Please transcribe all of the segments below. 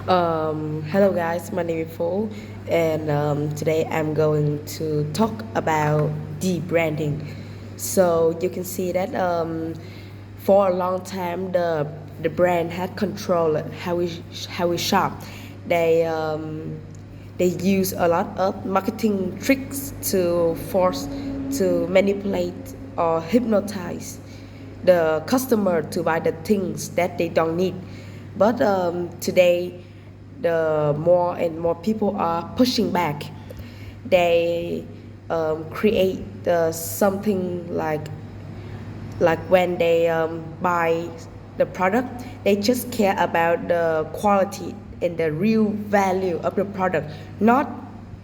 Hello guys, my name is Phu, and today I'm going to talk about debranding. So you can see that for a long time the brand had controlled how we shop. They um, they use a lot of marketing tricks to force to manipulate or hypnotize the customer to buy the things that they don't need. But today, the more and more people are pushing back. They create something like when they buy the product, they just care about the quality and the real value of the product, not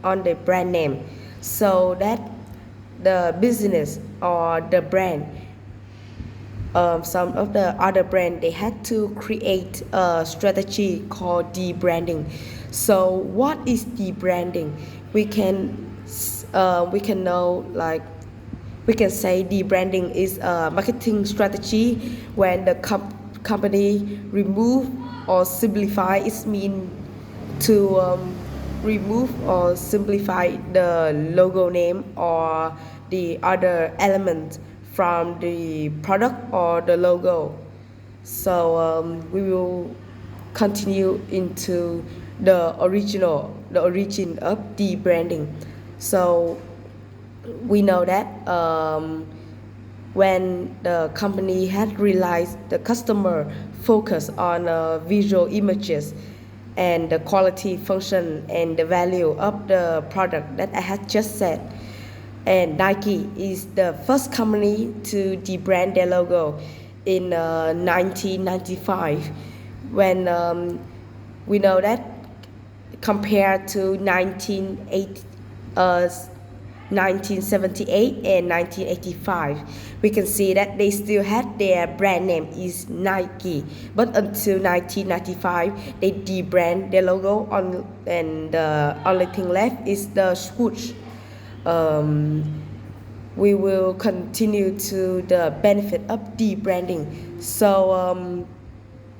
on the brand name. So that the business or the brand, some of the other brand, they had to create a strategy called debranding. So what is debranding? We can we can know like we can say debranding is a marketing strategy when the company remove or simplify its mean to remove or simplify the logo name or the other element from the product or the logo. So we will continue into the origin of the branding. So we know that when the company had realized the customer focus on visual images and the quality, function, and the value of the product that I had just said. And Nike is the first company to debrand their logo in 1995 when we know that compared to 1978 and 1985, we can see that they still had their brand name is Nike, but until 1995 they debrand their logo on, and the only thing left is the swoosh. um, we will continue to the benefit of debranding. So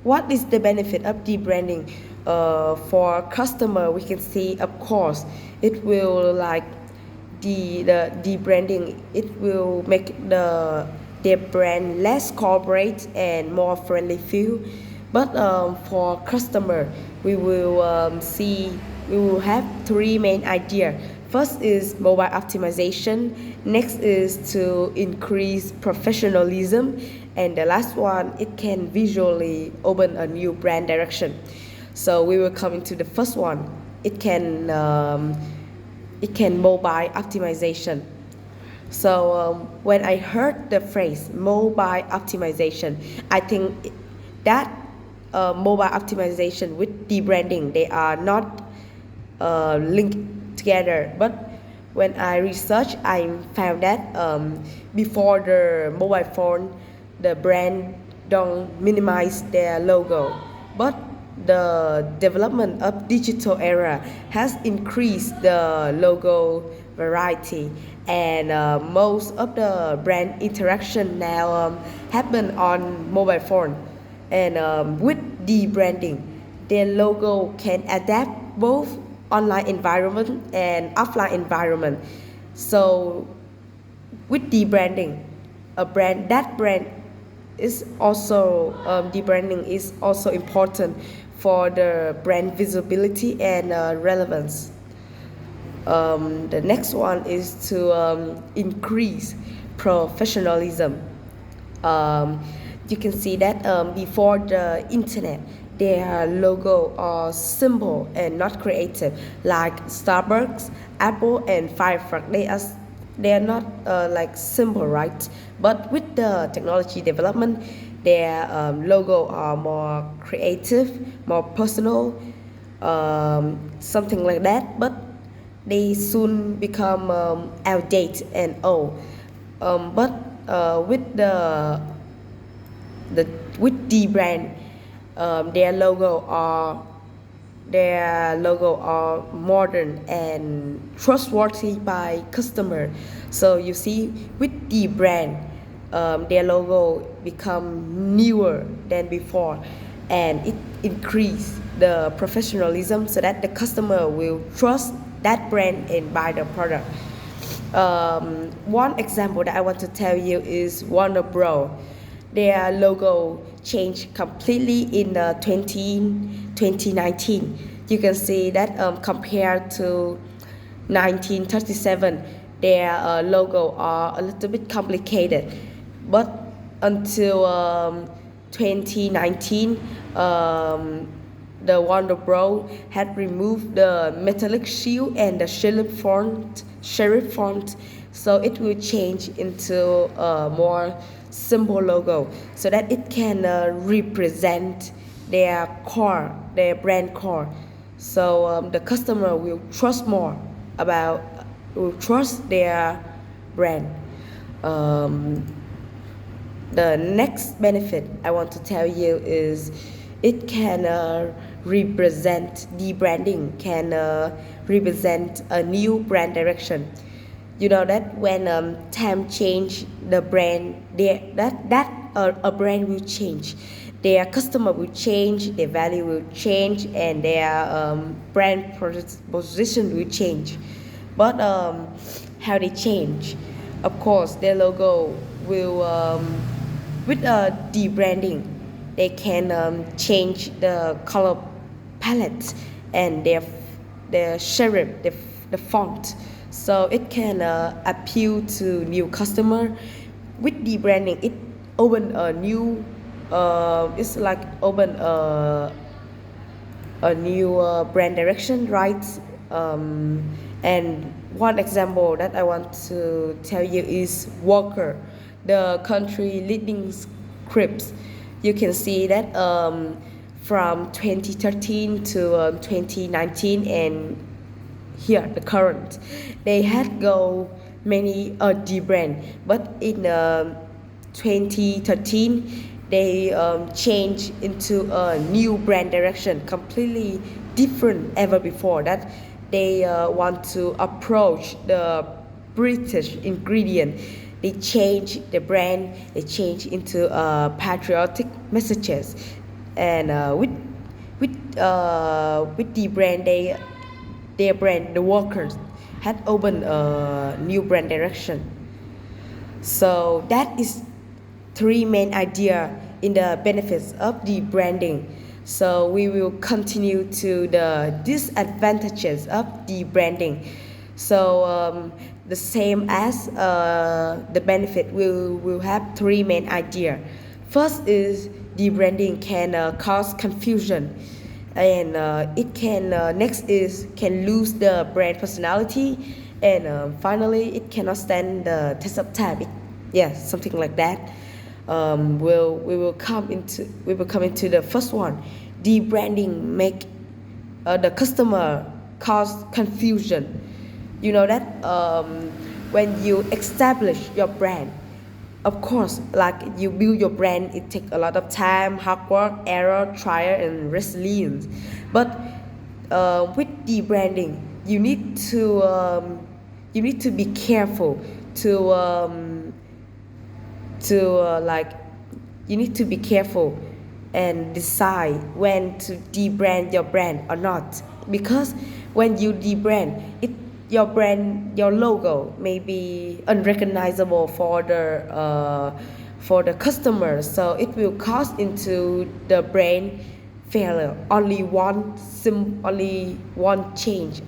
what is the benefit of debranding? For customer, we can see, of course, it will like the branding. It will make their brand less corporate and more friendly feel. But for customer, we will we will have three main ideas. First is mobile optimization. Next is to increase professionalism, and the last one, it can visually open a new brand direction. So we will come into the first one. It can mobile optimization. So when I heard the phrase mobile optimization, I think that mobile optimization with debranding, they are not linked together. But when I researched, I found that before the mobile phone, the brand don't minimize their logo, but the development of digital era has increased the logo variety, and most of the brand interaction now happen on mobile phone. And with the branding, their logo can adapt both online environment and offline environment. So with the branding, a brand is also the branding is also important for the brand visibility and relevance. The next one is to increase professionalism. um, you can see that before the internet, their logo are simple and not creative, like Starbucks, Apple, and Firefox. They are not like simple, right? But with the technology development, their logo are more creative, more personal, something like that. But they soon become outdated and old. But with the with the brand, their logo are modern and trustworthy by customer. So you see, with the brand, their logo become newer than before, and it increase the professionalism so that the customer will trust that brand and buy the product. One example that I want to tell you is Warner Bros. Their logo changed completely in 2019. You can see that compared to 1937, their logo are a little bit complicated. But until 2019, the Warner Bros. Had removed the metallic shield and the serif font, so it will change into a more simple logo so that it can represent their core, their brand core. So the customer will trust more will trust their brand. The next benefit I want to tell you is it can represent debranding, can represent a new brand direction. You know that when time change the brand, a brand will change, their customer will change, their value will change, and their brand position will change. But how they change? Of course, their logo will with debranding, they can change the color palette and their serif, the font, so it can appeal to new customer. With debranding, it open a new it's like open a new brand direction, right? And one example that I want to tell you is Walker, the country leading scripts. You can see that from 2013 to 2019 and here the current, they had go many debrand, but in 2013 they changed into a new brand direction, completely different ever before that. They want to approach the British ingredient. They change the brand, they change into patriotic messages, and with the brand, their brand, the workers, had opened a new brand direction. So that is three main idea in the benefits of the branding. So we will continue to the disadvantages of the branding. So the same as the benefit, will have three main idea. First is the branding can cause confusion, and it can next is can lose the brand personality, and finally it cannot stand the test of time. Something like that. We will come into the first one. The branding make the customer cause confusion. You know that when you establish your brand, of course, like you build your brand, it takes a lot of time, hard work, error, trial, and resilience. But with the branding, you need to be careful you need to be careful and decide when to debrand your brand or not, because when you debrand it, your logo may be unrecognizable for the customer, so it will cause into the brand failure. Only one change,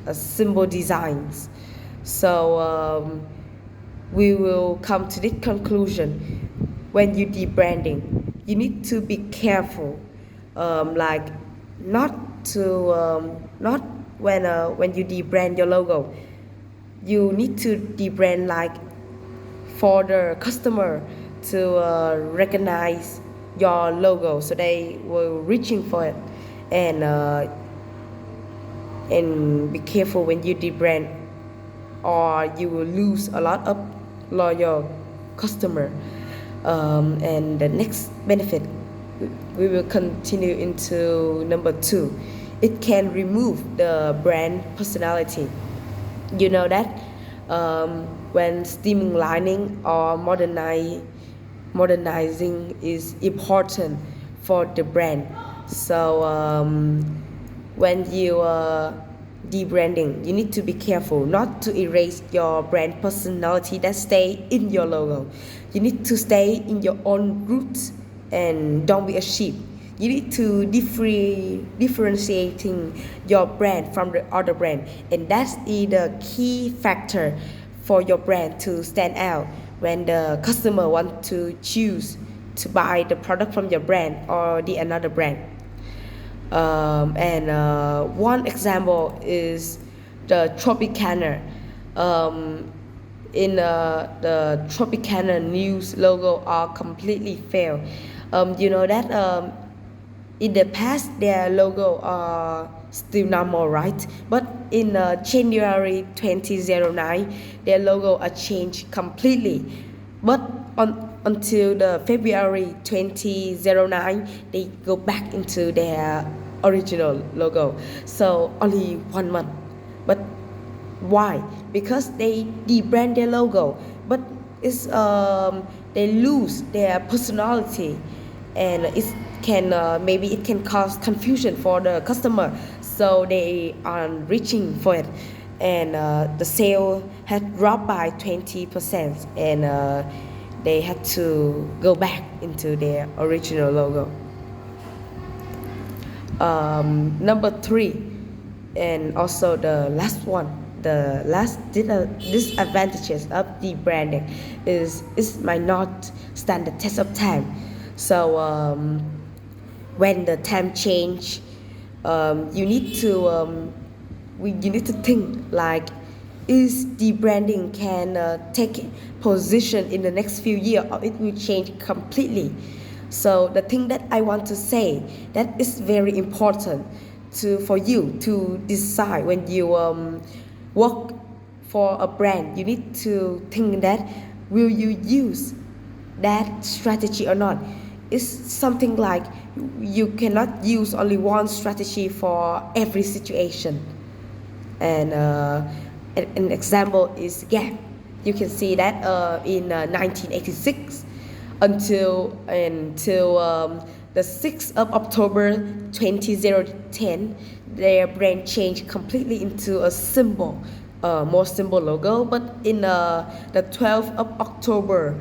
a symbol designs. So we will come to this conclusion. When you debranding, you need to be careful, like not to not when you debrand your logo, you need to debrand like for the customer to recognize your logo, so they will reaching for it, and be careful when you debrand, or you will lose a lot of loyal customer. And the next benefit, we will continue into number 2. It can remove the brand personality. You know that when streamlining or modernizing is important for the brand. So when you debranding, you need to be careful not to erase your brand personality that stay in your logo. You need to stay in your own roots and don't be a sheep. You need to differentiating your brand from the other brand, and that's the key factor for your brand to stand out when the customer want to choose to buy the product from your brand or the another brand. One example is the Tropicana. The Tropicana news logo are completely failed. You know that in the past their logo are still normal, right? But in January 2009, their logo are changed completely. But until the February 2009, they go back into their original logo. So only 1 month. But why? Because they debrand their logo, but it's they lose their personality, and maybe it can cause confusion for the customer. So they are reaching for it, and the sale had dropped by 20%, and they had to go back into their original logo. Number 3, and also the last one, the last disadvantages of the branding is might not stand the test of time. So when the time change, you need to think like, is the branding can take position in the next few years, or it will change completely. So the thing that I want to say, that is very important for you to decide when you work for a brand. You need to think that, will you use that strategy or not? It's something like you cannot use only one strategy for every situation. And an example is Gap. You can see that in 1986 until the 6th of October 2010, their brand changed completely into a more simple logo. But in the 12th of October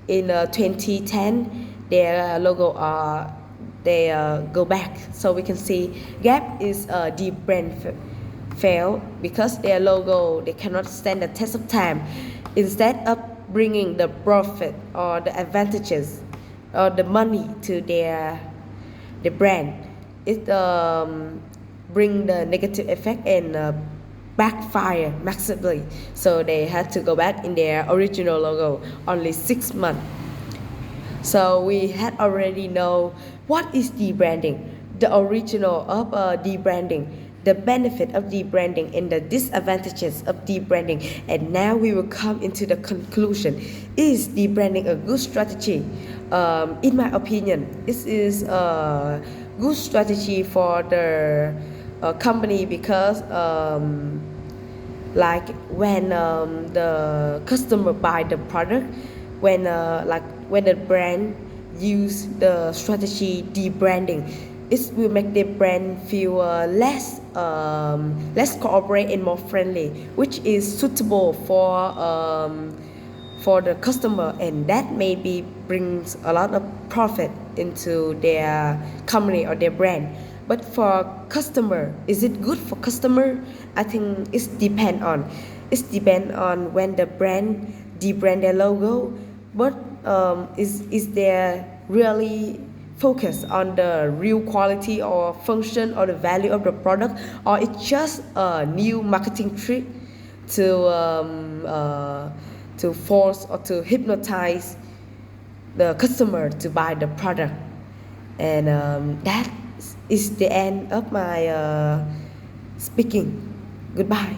in 2010, their logo they go back. So we can see Gap is the brand fail because their logo, they cannot stand the test of time. Instead of bringing the profit or the advantages or the money to the brand, it bring the negative effect and backfire massively. So they had to go back in their original logo only 6 months. So we had already know what is debranding, the original of debranding, the benefit of debranding and the disadvantages of debranding. And now we will come into the conclusion. Is debranding a good strategy? In my opinion, this is a good strategy for the company because like when the customer buy the product, when the brand use the strategy debranding, it will make the brand feel less cooperate and more friendly, which is suitable for the customer, and that maybe brings a lot of profit into their company or their brand. But for customer, is it good for customer? I think it depends on when the brand debrand their logo, but is there really focus on the real quality or function or the value of the product, or it's just a new marketing trick to force or to hypnotize the customer to buy the product? And that is the end of my speaking. Goodbye.